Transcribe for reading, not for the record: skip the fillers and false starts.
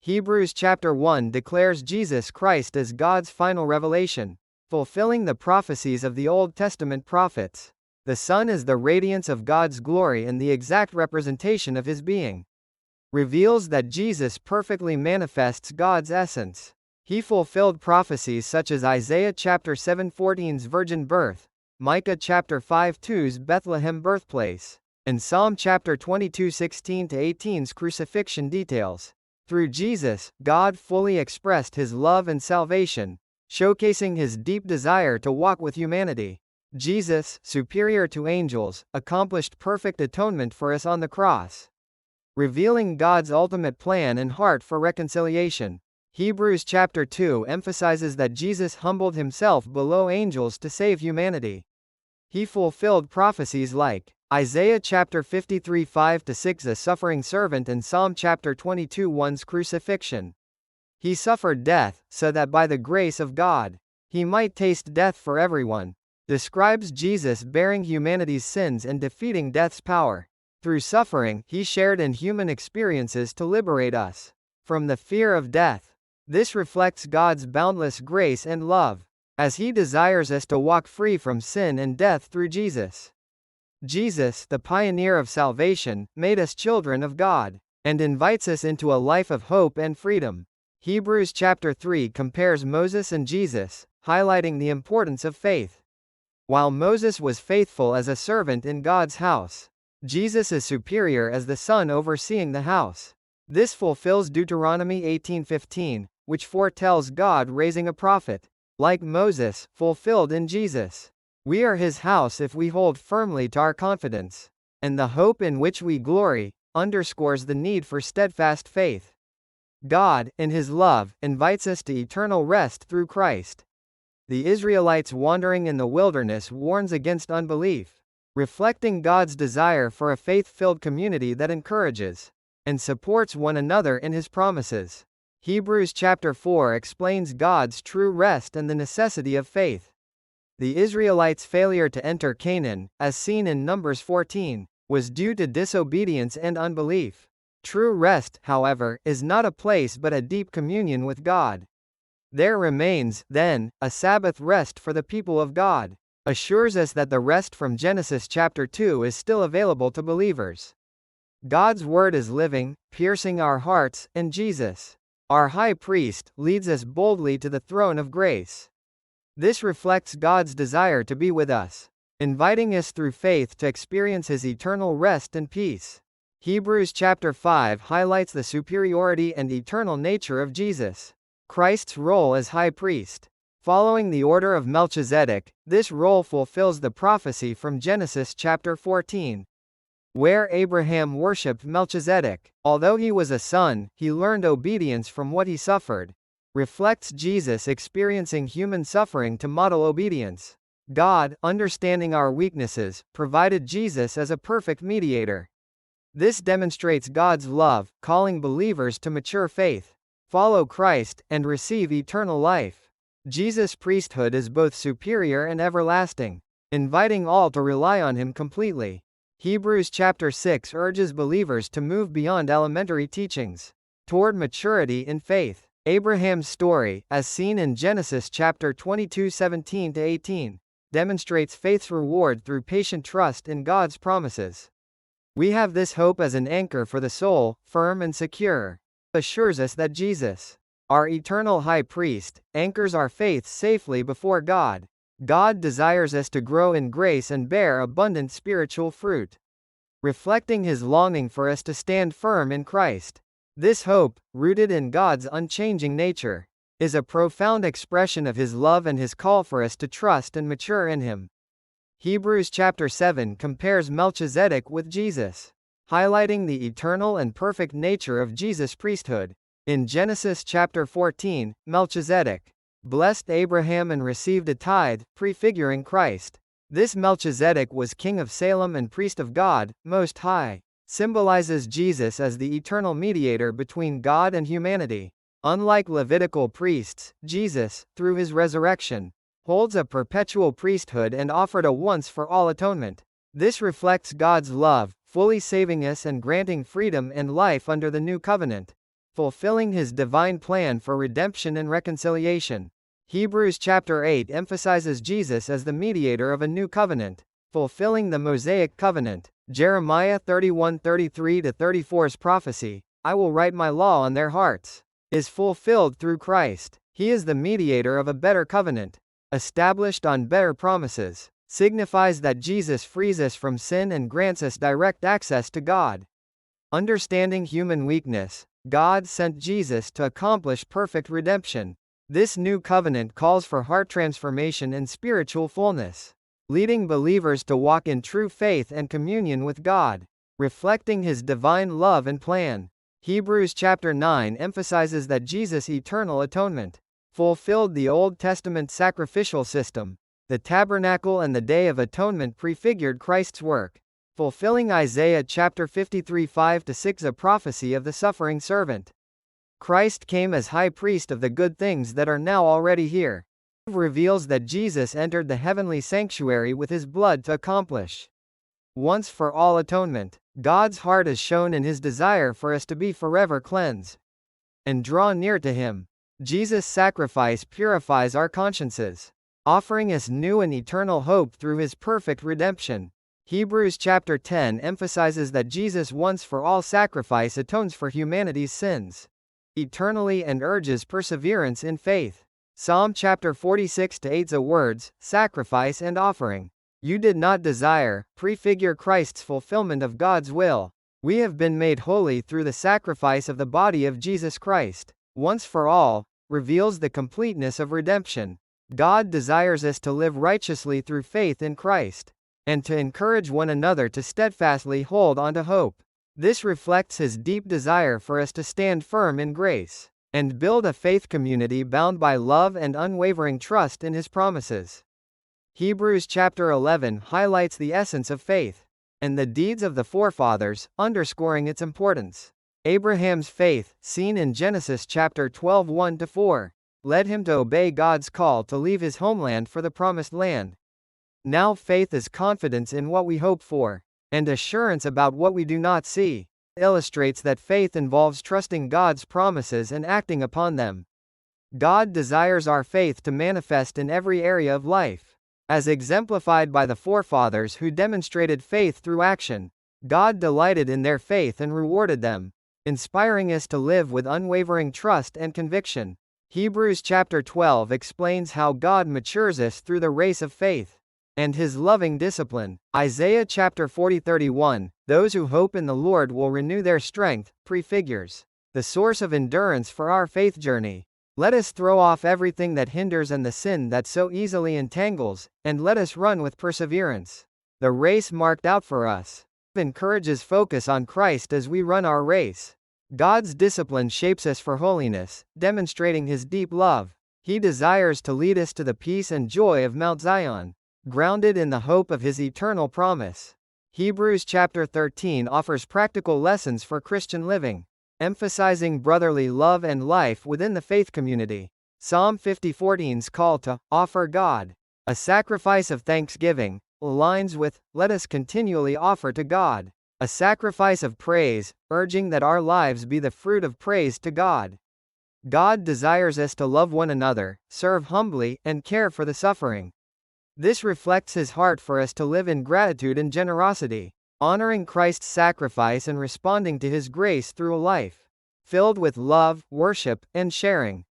Hebrews chapter 1 declares Jesus Christ as God's final revelation, fulfilling the prophecies of the Old Testament prophets. The Son is the radiance of God's glory and the exact representation of his being. Reveals that Jesus perfectly manifests God's essence. He fulfilled prophecies such as Isaiah chapter 7:14's virgin birth, Micah chapter 5:2's Bethlehem birthplace, and Psalm chapter 22:16-18's crucifixion details. Through Jesus, God fully expressed his love and salvation, showcasing his deep desire to walk with humanity. Jesus, superior to angels, accomplished perfect atonement for us on the cross, revealing God's ultimate plan and heart for reconciliation. Hebrews chapter 2 emphasizes that Jesus humbled himself below angels to save humanity. He fulfilled prophecies like Isaiah chapter 53:5-6, a suffering servant, and Psalm chapter 22:1's crucifixion. He suffered death, so that by the grace of God, he might taste death for everyone. Describes Jesus bearing humanity's sins and defeating death's power. Through suffering, he shared in human experiences to liberate us from the fear of death. This reflects God's boundless grace and love, as he desires us to walk free from sin and death through Jesus. Jesus, the pioneer of salvation, made us children of God, and invites us into a life of hope and freedom. Hebrews chapter 3 compares Moses and Jesus, highlighting the importance of faith. While Moses was faithful as a servant in God's house, Jesus is superior as the son overseeing the house. This fulfills Deuteronomy 18:15, which foretells God raising a prophet, like Moses, fulfilled in Jesus. We are his house if we hold firmly to our confidence, and the hope in which we glory underscores the need for steadfast faith. God, in his love, invites us to eternal rest through Christ. The Israelites wandering in the wilderness warns against unbelief, reflecting God's desire for a faith-filled community that encourages and supports one another in his promises. Hebrews chapter 4 explains God's true rest and the necessity of faith. The Israelites' failure to enter Canaan, as seen in Numbers 14, was due to disobedience and unbelief. True rest, however, is not a place but a deep communion with God. There remains, then, a Sabbath rest for the people of God. Assures us that the rest from Genesis chapter 2 is still available to believers. God's word is living, piercing our hearts, and Jesus, our high priest, leads us boldly to the throne of grace. This reflects God's desire to be with us, inviting us through faith to experience his eternal rest and peace. Hebrews chapter 5 highlights the superiority and eternal nature of Jesus, Christ's role as high priest. Following the order of Melchizedek, this role fulfills the prophecy from Genesis chapter 14, where Abraham worshipped Melchizedek. Although he was a son, he learned obedience from what he suffered. Reflects Jesus experiencing human suffering to model obedience. God, understanding our weaknesses, provided Jesus as a perfect mediator. This demonstrates God's love, calling believers to mature faith, follow Christ, and receive eternal life. Jesus' priesthood is both superior and everlasting, inviting all to rely on him completely. Hebrews chapter 6 urges believers to move beyond elementary teachings toward maturity in faith. Abraham's story, as seen in Genesis chapter 22:17-18, demonstrates faith's reward through patient trust in God's promises. We have this hope as an anchor for the soul, firm and secure. Assures us that Jesus, our eternal high priest, anchors our faith safely before God. God desires us to grow in grace and bear abundant spiritual fruit, reflecting his longing for us to stand firm in Christ. This hope, rooted in God's unchanging nature, is a profound expression of his love and his call for us to trust and mature in him. Hebrews chapter 7 compares Melchizedek with Jesus, highlighting the eternal and perfect nature of Jesus' priesthood. In Genesis chapter 14, Melchizedek blessed Abraham and received a tithe, prefiguring Christ. This Melchizedek was king of Salem and priest of God, Most High. Symbolizes Jesus as the eternal mediator between God and humanity. Unlike Levitical priests, Jesus, through his resurrection, holds a perpetual priesthood and offered a once-for-all atonement. This reflects God's love, fully saving us and granting freedom and life under the new covenant. fulfilling his divine plan for redemption and reconciliation. Hebrews chapter 8 emphasizes Jesus as the mediator of a new covenant, fulfilling the Mosaic covenant. Jeremiah 31:33-34's prophecy, "I will write my law on their hearts," is fulfilled through Christ. He is the mediator of a better covenant, established on better promises, signifies that Jesus frees us from sin and grants us direct access to God. Understanding human weakness, God sent Jesus to accomplish perfect redemption. This new covenant calls for heart transformation and spiritual fullness, leading believers to walk in true faith and communion with God, reflecting his divine love and plan. Hebrews chapter 9 emphasizes that Jesus' eternal atonement fulfilled the Old Testament sacrificial system. The tabernacle and the Day of Atonement prefigured Christ's work, fulfilling Isaiah chapter 53:5-6, a prophecy of the suffering servant. Christ came as high priest of the good things that are now already here. It reveals that Jesus entered the heavenly sanctuary with his blood to accomplish once for all atonement. God's heart is shown in his desire for us to be forever cleansed and draw near to him. Jesus' sacrifice purifies our consciences, offering us new and eternal hope through his perfect redemption. Hebrews chapter 10 emphasizes that Jesus' once for all sacrifice atones for humanity's sins eternally and urges perseverance in faith. Psalm chapter 46:8's words, "Sacrifice and offering you did not desire," prefigure Christ's fulfillment of God's will. We have been made holy through the sacrifice of the body of Jesus Christ, once for all, reveals the completeness of redemption. God desires us to live righteously through faith in Christ, and to encourage one another to steadfastly hold on to hope. This reflects his deep desire for us to stand firm in grace, and build a faith community bound by love and unwavering trust in his promises. Hebrews chapter 11 highlights the essence of faith and the deeds of the forefathers, underscoring its importance. Abraham's faith, seen in Genesis chapter 12 1-4, led him to obey God's call to leave his homeland for the promised land. Now faith is confidence in what we hope for, and assurance about what we do not see. Illustrates that faith involves trusting God's promises and acting upon them. God desires our faith to manifest in every area of life, as exemplified by the forefathers who demonstrated faith through action. God delighted in their faith and rewarded them, inspiring us to live with unwavering trust and conviction. Hebrews chapter 12 explains how God matures us through the race of faith and his loving discipline. Isaiah chapter 40:31, "Those who hope in the Lord will renew their strength," prefigures the source of endurance for our faith journey. Let us throw off everything that hinders and the sin that so easily entangles, and let us run with perseverance the race marked out for us. Encourages focus on Christ as we run our race. God's discipline shapes us for holiness, demonstrating his deep love. He desires to lead us to the peace and joy of Mount Zion, grounded in the hope of his eternal promise. Hebrews chapter 13 offers practical lessons for Christian living, emphasizing brotherly love and life within the faith community. Psalm 50:14's call to offer God a sacrifice of thanksgiving aligns with, "Let us continually offer to God a sacrifice of praise," urging that our lives be the fruit of praise to God. God desires us to love one another, serve humbly, and care for the suffering. This reflects his heart for us to live in gratitude and generosity, honoring Christ's sacrifice and responding to his grace through a life filled with love, worship, and sharing.